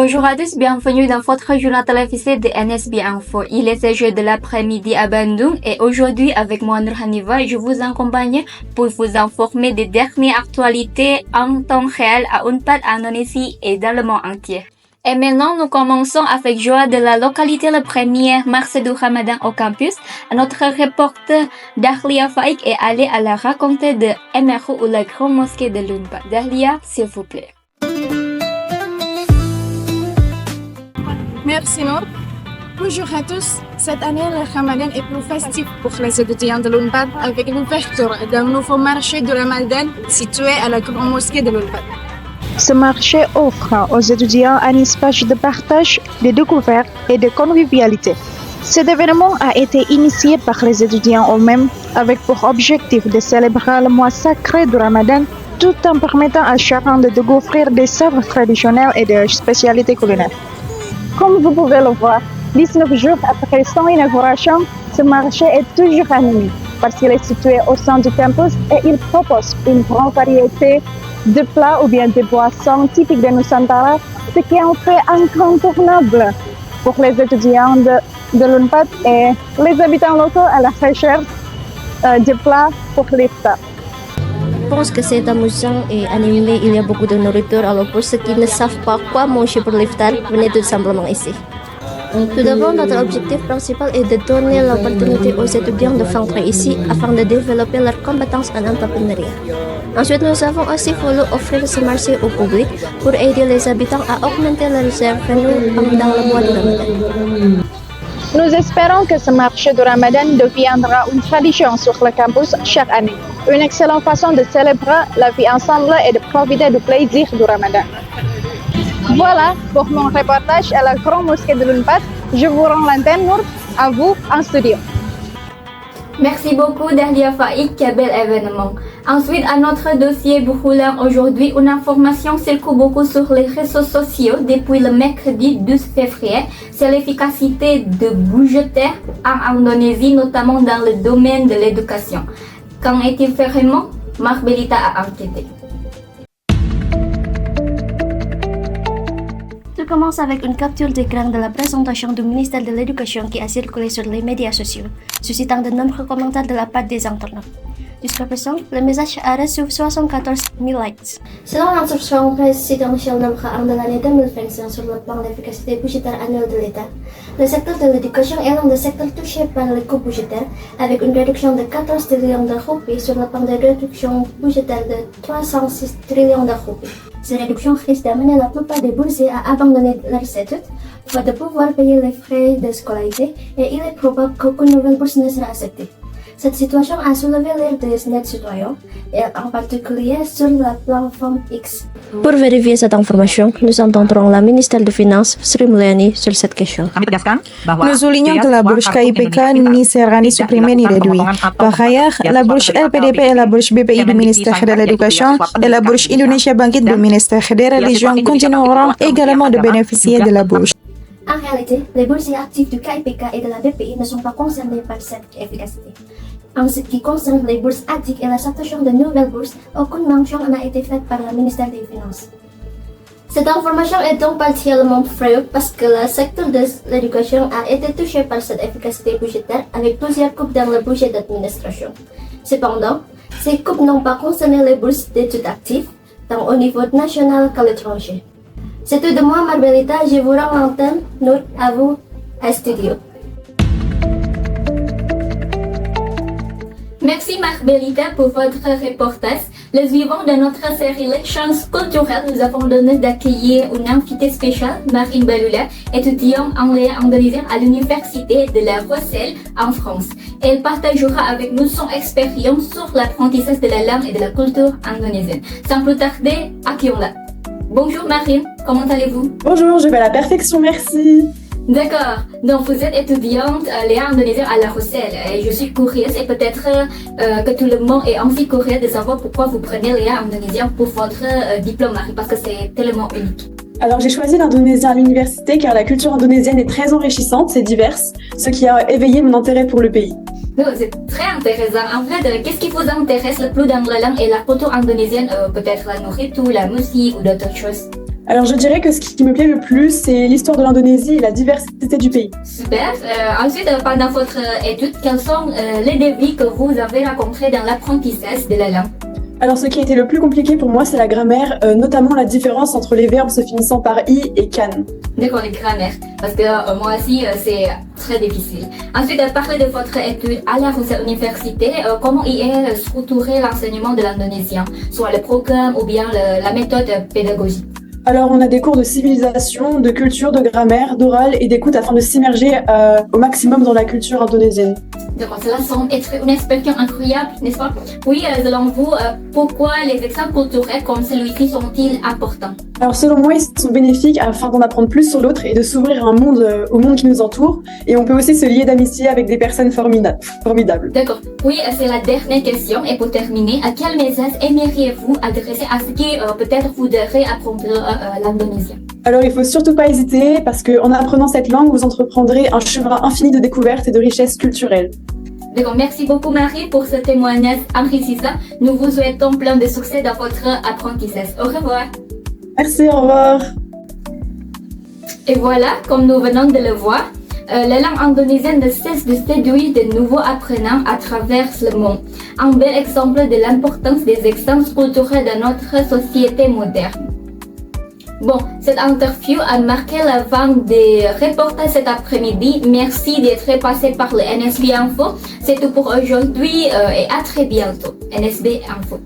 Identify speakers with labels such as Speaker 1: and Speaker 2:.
Speaker 1: Bonjour à tous, bienvenue dans votre journal télévisé de NSB Info. Il est 16 h de l'après-midi à Bandung et aujourd'hui avec moi Nur Hanifa, je vous accompagne pour vous informer des dernières actualités en temps réel à UNPAD, Indonésie et dans le monde entier. Et maintenant, nous commençons avec joie de la localité le 1er mars du Ramadan au campus. Notre reporter Dahlia Faik est allée à la rencontre de MRO ou la grande mosquée de l'UNPAD. Dahlia, s'il vous plaît.
Speaker 2: Merci Nour. Bonjour à tous. Cette année, le Ramadan est plus festif pour les étudiants de l'UNPAD avec l'ouverture d'un nouveau marché de Ramadan situé à la grande mosquée de l'UNPAD.
Speaker 3: Ce marché offre aux étudiants un espace de partage, de découverte et de convivialité. Cet événement a été initié par les étudiants eux-mêmes avec pour objectif de célébrer le mois sacré du Ramadan tout en permettant à chacun de découvrir des savoirs traditionnels et des spécialités culinaires. Comme vous pouvez le voir, 19 jours après son inauguration, ce marché est toujours animé parce qu'il est situé au sein du campus et il propose une grande variété de plats ou bien de boissons typiques de Nusantara, ce qui en fait incontournable pour les étudiants de l'UNPAD et les habitants locaux à la recherche de plats pour l'iftar.
Speaker 4: Je pense que c'est amusant et animé, il y a beaucoup de nourriture, alors pour ceux qui ne savent pas quoi manger pour l'iftar, venez tout simplement ici. Tout d'abord, notre objectif principal est de donner l'opportunité aux étudiants de rentrer ici afin de développer leurs compétences en entrepreneuriat. Ensuite, nous avons aussi voulu offrir ce marché au public pour aider les habitants à augmenter leurs revenus pendant le mois de Ramadan.
Speaker 3: Nous espérons que ce marché de Ramadan deviendra une tradition sur le campus chaque année. Une excellente façon de célébrer la vie ensemble et de profiter du plaisir du Ramadan. Voilà pour mon reportage à la grande mosquée de l'UNPAD. Je vous rends l'antenne, Nour, à vous en studio.
Speaker 1: Merci beaucoup Dahlia Faik, quel bel événement. Ensuite, à notre dossier brûlant aujourd'hui, une information circule beaucoup sur les réseaux sociaux depuis le mercredi 12 février. C'est l'efficacité de budgétaire en Indonésie, notamment dans le domaine de l'éducation. Qu'en est-il vraiment? Marc Belita a enquêté.
Speaker 4: Tout commence avec une capture d'écran de la présentation du ministère de l'Éducation qui a circulé sur les médias sociaux, suscitant de nombreux commentaires de la part des internautes. Jusqu'à présent, le message a reçu 74 000 likes. Selon l'instruction présidentielle nombre 1 de l'année 2025 sur le plan d'efficacité budgétaire annuel de l'État, le secteur de l'éducation est l'un des secteurs touchés par les coupes budgétaires, avec une réduction de 14 trillions de roupies sur le plan de réduction budgétaire de 306 trillions de roupies. Ces réductions risquent d'amener la plupart des boursiers à abandonner leurs études, faute de pouvoir payer les frais de scolarité, et il est probable qu'aucune nouvelle bourse ne sera acceptée. Cette situation a soulevé l'ire des net citoyens, et en particulier sur la plateforme X. Pour vérifier cette information, nous entendrons la ministre des Finances, Sri Mulyani, sur cette question.
Speaker 5: Nous soulignons que la bourse KIPK ni sera ni supprimée ni réduite. Par ailleurs, la bourse LPDP et la bourse BPI du ministère de l'Éducation et la bourse Indonesia Bangkit du ministère des Religions continueront également de bénéficier de la bourse.
Speaker 4: En réalité, les boursiers actifs du KIPK et de la BPI ne sont pas concernés par cette efficacité. En ce qui concerne les bourses actives et la situation de nouvelles bourses, aucune mention n'a été faite par le ministère des Finances. Cette information est donc partiellement vraie parce que le secteur de l'éducation a été touché par cette efficacité budgétaire avec plusieurs coupes dans le budget d'administration. Cependant, ces coupes n'ont pas concerné les bourses d'études actives, tant au niveau national qu'à l'étranger. C'est tout de moi, Marbelita, je vous rends l'antenne, Nour, à vous, à studio.
Speaker 1: Merci Marc Belita pour votre reportage. Le suivant de notre série Les Chances culturelles, nous avons donné d'accueillir une invitée spéciale, Marine Balula, étudiante en langue indonésienne à l'Université de La Rochelle en France. Elle partagera avec nous son expérience sur l'apprentissage de la langue et de la culture indonésienne. Sans plus tarder, accueillons-la. Bonjour Marine, comment allez-vous?
Speaker 6: Bonjour, je vais à la perfection, merci.
Speaker 1: D'accord, donc vous êtes étudiante Léa indonésienne à La Rochelle et je suis curieuse et peut-être que tout le monde est aussi curieux de savoir pourquoi vous prenez Léa indonésienne pour votre diplôme Marie, parce que c'est tellement unique.
Speaker 6: Alors j'ai choisi l'indonésien à l'université car la culture indonésienne est très enrichissante et diverse, ce qui a éveillé mon intérêt pour le pays.
Speaker 1: Non, c'est très intéressant. En fait, qu'est-ce qui vous intéresse le plus dans la langue et la culture indonésienne? Peut-être la nourriture, la musique ou d'autres choses?
Speaker 6: Alors je dirais que ce qui me plaît le plus, c'est l'histoire de l'Indonésie et la diversité du pays.
Speaker 1: Super. Ensuite, pendant votre étude, quels sont les défis que vous avez rencontrés dans l'apprentissage de la langue?
Speaker 6: Alors ce qui a été le plus compliqué pour moi, c'est la grammaire, notamment la différence entre les verbes se finissant par i et can.
Speaker 1: D'accord, les grammaires, parce que moi aussi, c'est très difficile. Ensuite, parlez de votre étude à la université. Comment y est structuré l'enseignement de l'indonésien, soit le programme ou bien la méthode pédagogique?
Speaker 6: Alors on a des cours de civilisation, de culture, de grammaire, d'oral et d'écoute afin de s'immerger au maximum dans la culture indonésienne.
Speaker 1: D'accord, cela semble être une expérience incroyable, n'est-ce pas? Oui, selon vous, pourquoi les exemples culturels comme celui-ci sont-ils importants?
Speaker 6: Alors selon moi, ils sont bénéfiques afin d'en apprendre plus sur l'autre et de s'ouvrir au monde qui nous entoure. Et on peut aussi se lier d'amitié avec des personnes formidables.
Speaker 1: D'accord. Oui, c'est la dernière question. Et pour terminer, quel message aimeriez-vous adresser à ceux qui peut-être voudraient apprendre l'indonésien?
Speaker 6: Alors il faut surtout pas hésiter parce qu'en apprenant cette langue, vous entreprendrez un chemin infini de découvertes et de richesses culturelles.
Speaker 1: D'accord, merci beaucoup Marie pour ce témoignage enrichissant. Nous vous souhaitons plein de succès dans votre apprentissage. Au revoir.
Speaker 6: Merci, au revoir.
Speaker 1: Et voilà, comme nous venons de le voir, la langue indonésienne ne cesse de séduire de nouveaux apprenants à travers le monde. Un bel exemple de l'importance des exemples culturels dans notre société moderne. Bon, cette interview a marqué la fin des reportages cet après-midi. Merci d'être passé par le NSB Info. C'est tout pour aujourd'hui et à très bientôt. NSB Info.